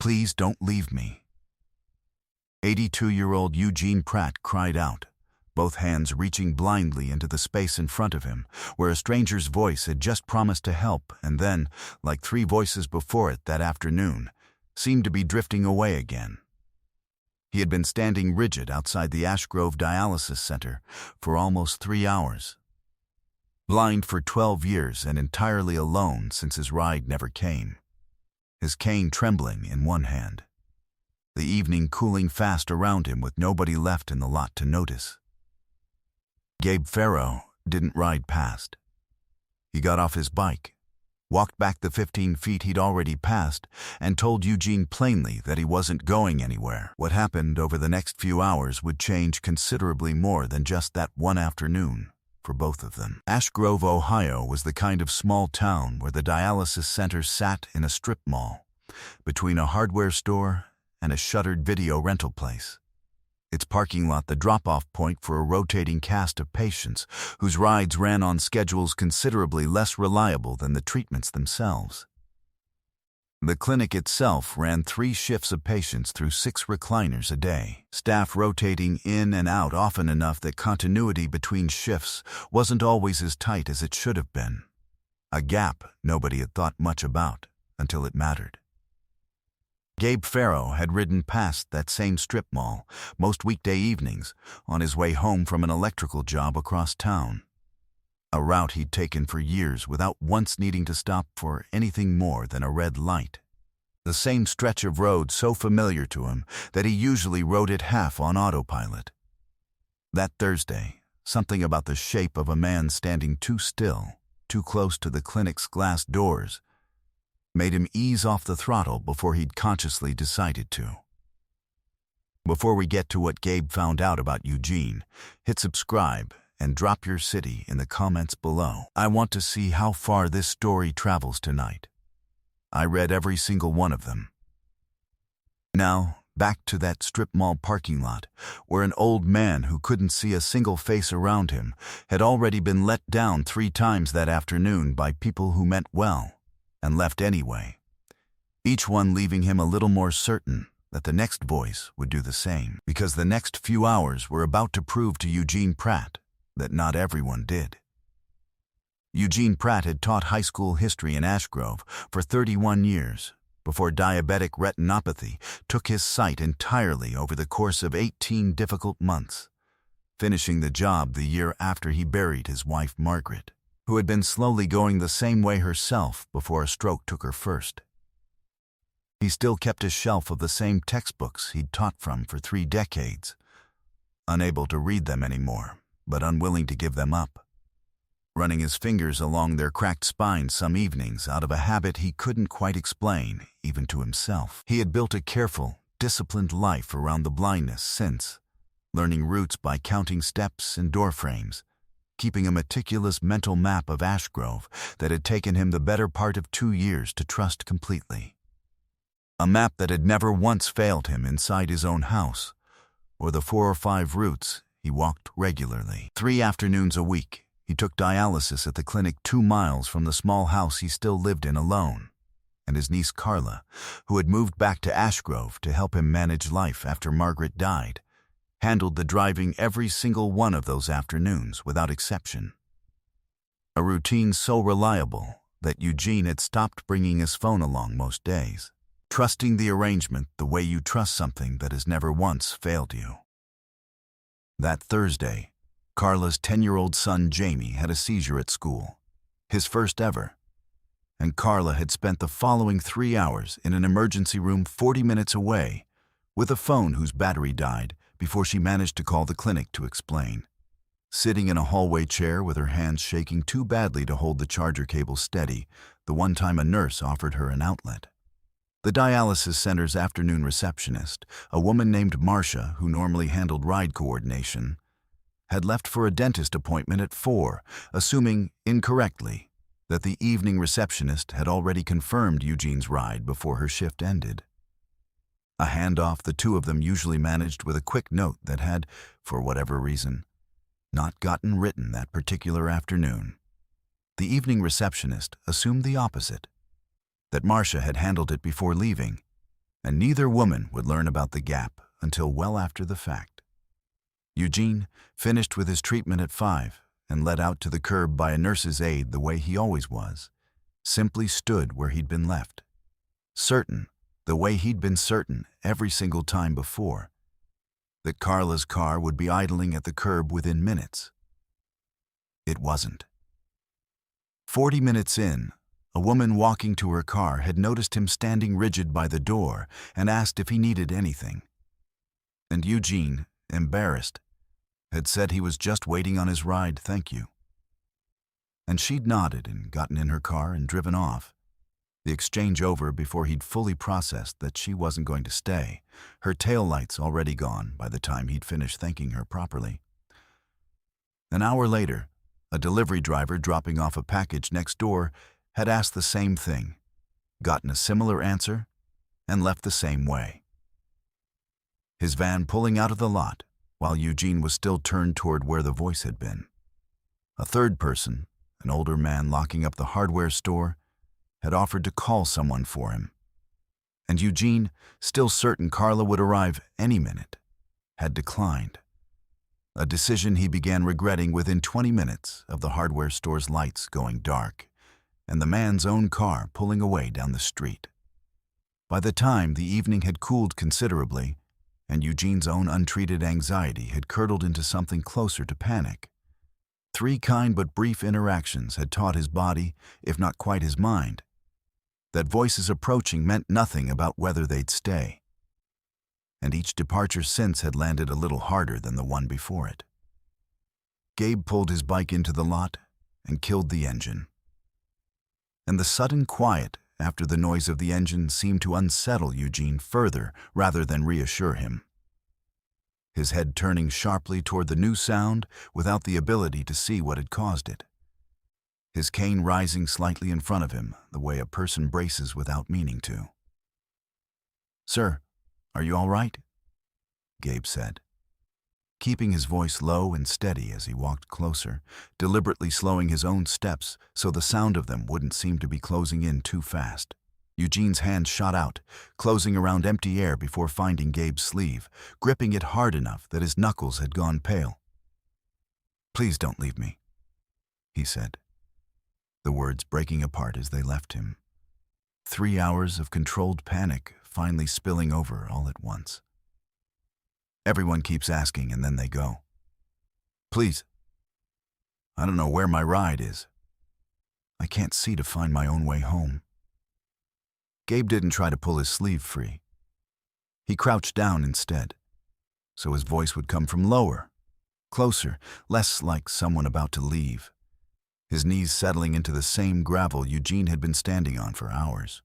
Please don't leave me." 82-year-old Eugene Pratt cried out, both hands reaching blindly into the space in front of him, where a stranger's voice had just promised to help and then, like 3 voices before it that afternoon, seemed to be drifting away again. He had been standing rigid outside the Ash Grove Dialysis Center for almost 3 hours. Blind for 12 years and entirely alone since his ride never came. His cane trembling in one hand. The evening cooling fast around him with nobody left in the lot to notice. Gabe Farrow didn't ride past. He got off his bike, walked back the 15 feet he'd already passed, and told Eugene plainly that he wasn't going anywhere. What happened over the next few hours would change considerably more than just that one afternoon for both of them. Ash Grove, Ohio was the kind of small town where the dialysis center sat in a strip mall, between a hardware store and a shuttered video rental place. Its parking lot the drop-off point for a rotating cast of patients whose rides ran on schedules considerably less reliable than the treatments themselves. The clinic itself ran 3 shifts of patients through 6 recliners a day, staff rotating in and out often enough that continuity between shifts wasn't always as tight as it should have been. A gap nobody had thought much about until it mattered. Gabe Farrow had ridden past that same strip mall most weekday evenings on his way home from an electrical job across town. A route he'd taken for years without once needing to stop for anything more than a red light. The same stretch of road so familiar to him that he usually rode it half on autopilot. That Thursday, something about the shape of a man standing too still, too close to the clinic's glass doors, made him ease off the throttle before he'd consciously decided to. Before we get to what Gabe found out about Eugene, hit subscribe and drop your city in the comments below. I want to see how far this story travels tonight. I read every single one of them. Now, back to that strip mall parking lot, where an old man who couldn't see a single face around him had already been let down 3 times that afternoon by people who meant well and left anyway, each one leaving him a little more certain that the next voice would do the same, because the next few hours were about to prove to Eugene Pratt that not everyone did. Eugene Pratt had taught high school history in Ash Grove for 31 years before diabetic retinopathy took his sight entirely over the course of 18 difficult months, finishing the job the year after he buried his wife Margaret, who had been slowly going the same way herself before a stroke took her first. He still kept a shelf of the same textbooks he'd taught from for 3 decades, unable to read them anymore, but unwilling to give them up, running his fingers along their cracked spines some evenings out of a habit he couldn't quite explain, even to himself. He had built a careful, disciplined life around the blindness since, learning routes by counting steps and door frames, keeping a meticulous mental map of Ash Grove that had taken him the better part of 2 years to trust completely. A map that had never once failed him inside his own house, or the 4 or 5 routes he walked regularly. 3 afternoons a week, he took dialysis at the clinic 2 miles from the small house he still lived in alone, and his niece Carla, who had moved back to Ash Grove to help him manage life after Margaret died, handled the driving every single one of those afternoons without exception. A routine so reliable that Eugene had stopped bringing his phone along most days, trusting the arrangement the way you trust something that has never once failed you. That Thursday, Carla's 10-year-old son Jamie had a seizure at school, his first ever, and Carla had spent the following 3 hours in an emergency room 40 minutes away with a phone whose battery died before she managed to call the clinic to explain, sitting in a hallway chair with her hands shaking too badly to hold the charger cable steady the one time a nurse offered her an outlet. The dialysis center's afternoon receptionist, a woman named Marcia who normally handled ride coordination, had left for a dentist appointment at 4, assuming, incorrectly, that the evening receptionist had already confirmed Eugene's ride before her shift ended. A handoff the 2 of them usually managed with a quick note that had, for whatever reason, not gotten written that particular afternoon. The evening receptionist assumed the opposite, that Marcia had handled it before leaving, And neither woman would learn about the gap until well after the fact. Eugene finished with his treatment at 5 and led out to the curb by a nurse's aide the way he always was, simply stood where he'd been left. Certain, the way he'd been certain every single time before, that Carla's car would be idling at the curb within minutes. It wasn't. 40 minutes in, a woman walking to her car had noticed him standing rigid by the door and asked if he needed anything. And Eugene, embarrassed, had said he was just waiting on his ride, thank you. And she'd nodded and gotten in her car and driven off, the exchange over before he'd fully processed that she wasn't going to stay, her taillights already gone by the time he'd finished thanking her properly. An hour later, a delivery driver dropping off a package next door had asked the same thing, gotten a similar answer, and left the same way. His van pulling out of the lot while Eugene was still turned toward where the voice had been. A third person, an older man locking up the hardware store, had offered to call someone for him. And Eugene, still certain Carla would arrive any minute, had declined. A decision he began regretting within 20 minutes of the hardware store's lights going dark and the man's own car pulling away down the street. By the time the evening had cooled considerably, and Eugene's own untreated anxiety had curdled into something closer to panic, 3 kind but brief interactions had taught his body, if not quite his mind, that voices approaching meant nothing about whether they'd stay. And each departure since had landed a little harder than the one before it. Gabe pulled his bike into the lot and killed the engine. And the sudden quiet after the noise of the engine seemed to unsettle Eugene further rather than reassure him. His head turning sharply toward the new sound without the ability to see what had caused it. His cane rising slightly in front of him, the way a person braces without meaning to. "Sir, are you all right?" Gabe said, keeping his voice low and steady as he walked closer, deliberately slowing his own steps so the sound of them wouldn't seem to be closing in too fast. Eugene's hand shot out, closing around empty air before finding Gabe's sleeve, gripping it hard enough that his knuckles had gone pale. "Please don't leave me," he said, the words breaking apart as they left him. 3 hours of controlled panic finally spilling over all at once. Everyone keeps asking and then they go. "Please. I don't know where my ride is. I can't see to find my own way home." Gabe didn't try to pull his sleeve free. He crouched down instead, so his voice would come from lower, closer, less like someone about to leave, his knees settling into the same gravel Eugene had been standing on for hours.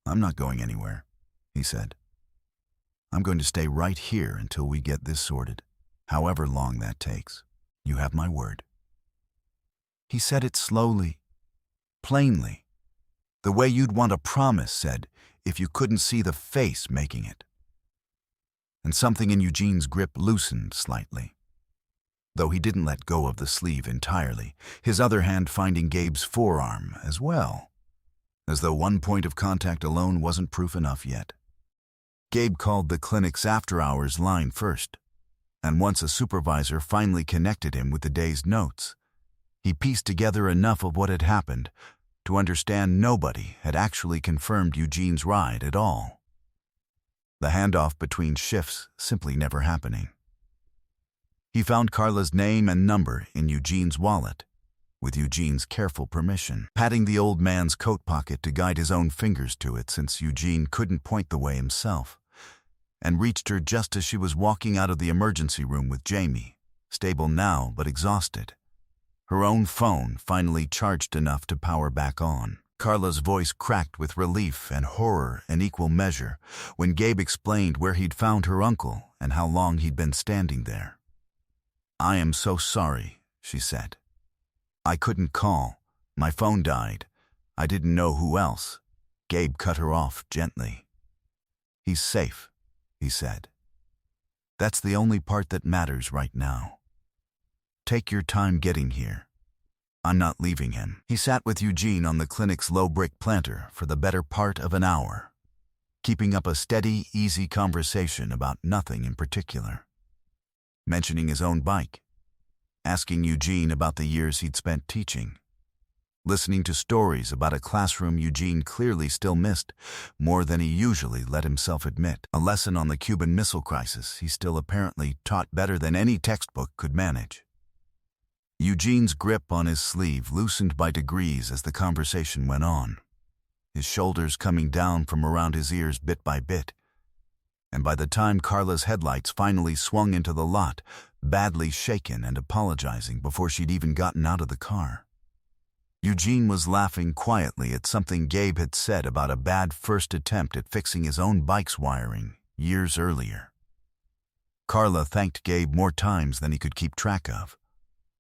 "I'm not going anywhere," he said. "I'm going to stay right here until we get this sorted, however long that takes. You have my word." He said it slowly, plainly, the way you'd want a promise said if you couldn't see the face making it. And something in Eugene's grip loosened slightly, though he didn't let go of the sleeve entirely, his other hand finding Gabe's forearm as well, as though one point of contact alone wasn't proof enough yet. Gabe called the clinic's after-hours line first, and once a supervisor finally connected him with the day's notes, he pieced together enough of what had happened to understand nobody had actually confirmed Eugene's ride at all. The handoff between shifts simply never happening. He found Carla's name and number in Eugene's wallet, with Eugene's careful permission, patting the old man's coat pocket to guide his own fingers to it since Eugene couldn't point the way himself, and reached her just as she was walking out of the emergency room with Jamie, stable now but exhausted. Her own phone finally charged enough to power back on. Carla's voice cracked with relief and horror in equal measure when Gabe explained where he'd found her uncle and how long he'd been standing there. "I am so sorry," she said. "I couldn't call. My phone died. I didn't know who else." Gabe cut her off gently. "He's safe," he said. "That's the only part that matters right now. Take your time getting here. I'm not leaving him." He sat with Eugene on the clinic's low-brick planter for the better part of an hour, keeping up a steady, easy conversation about nothing in particular. Mentioning his own bike, asking Eugene about the years he'd spent teaching, listening to stories about a classroom Eugene clearly still missed more than he usually let himself admit, a lesson on the Cuban Missile Crisis he still apparently taught better than any textbook could manage. Eugene's grip on his sleeve loosened by degrees as the conversation went on, his shoulders coming down from around his ears bit by bit, and by the time Carla's headlights finally swung into the lot, badly shaken and apologizing before she'd even gotten out of the car, Eugene was laughing quietly at something Gabe had said about a bad first attempt at fixing his own bike's wiring years earlier. Carla thanked Gabe more times than he could keep track of,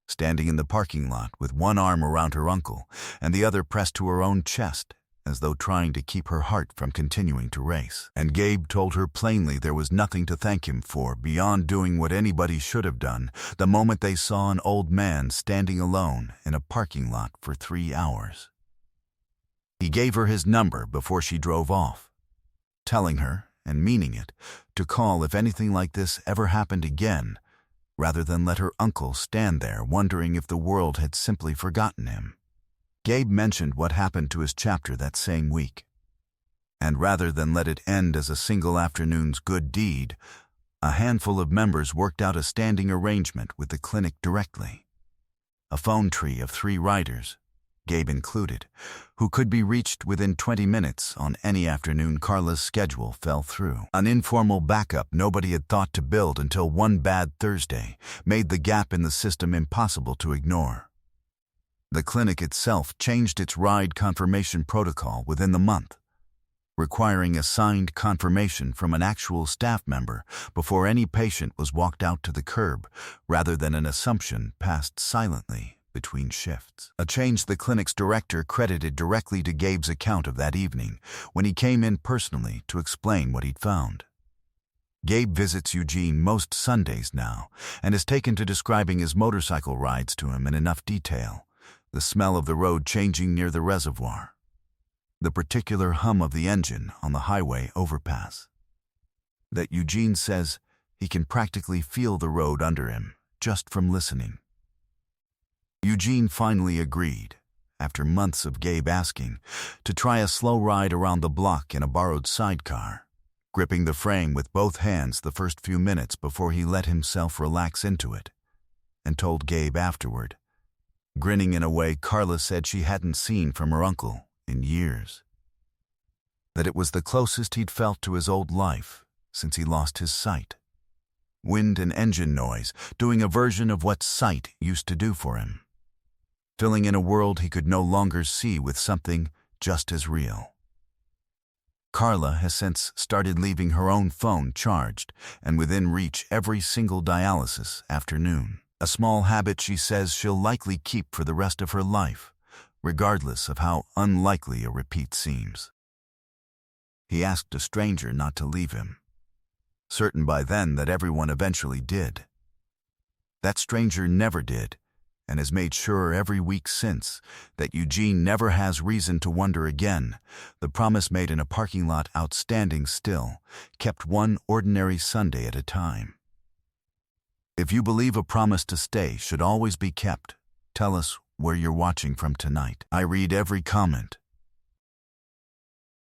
standing in the parking lot with one arm around her uncle and the other pressed to her own chest, as though trying to keep her heart from continuing to race. And Gabe told her plainly there was nothing to thank him for beyond doing what anybody should have done the moment they saw an old man standing alone in a parking lot for 3 hours. He gave her his number before she drove off, telling her, and meaning it, to call if anything like this ever happened again, rather than let her uncle stand there wondering if the world had simply forgotten him. Gabe mentioned what happened to his chapter that same week, and rather than let it end as a single afternoon's good deed, a handful of members worked out a standing arrangement with the clinic directly. A phone tree of 3 writers, Gabe included, who could be reached within 20 minutes on any afternoon Carla's schedule fell through. An informal backup nobody had thought to build until one bad Thursday made the gap in the system impossible to ignore. The clinic itself changed its ride confirmation protocol within the month, requiring a signed confirmation from an actual staff member before any patient was walked out to the curb, rather than an assumption passed silently between shifts. A change the clinic's director credited directly to Gabe's account of that evening, when he came in personally to explain what he'd found. Gabe visits Eugene most Sundays now, and has taken to describing his motorcycle rides to him in enough detail, the smell of the road changing near the reservoir, the particular hum of the engine on the highway overpass, that Eugene says he can practically feel the road under him just from listening. Eugene finally agreed, after months of Gabe asking, to try a slow ride around the block in a borrowed sidecar, gripping the frame with both hands the first few minutes before he let himself relax into it, and told Gabe afterward, grinning in a way Carla said she hadn't seen from her uncle in years, that it was the closest he'd felt to his old life since he lost his sight. Wind and engine noise doing a version of what sight used to do for him, filling in a world he could no longer see with something just as real. Carla has since started leaving her own phone charged and within reach every single dialysis afternoon, a small habit she says she'll likely keep for the rest of her life, regardless of how unlikely a repeat seems. He asked a stranger not to leave him, certain by then that everyone eventually did. That stranger never did, and has made sure every week since that Eugene never has reason to wonder again, the promise made in a parking lot outstanding still, kept one ordinary Sunday at a time. If you believe a promise to stay should always be kept, tell us where you're watching from tonight. I read every comment,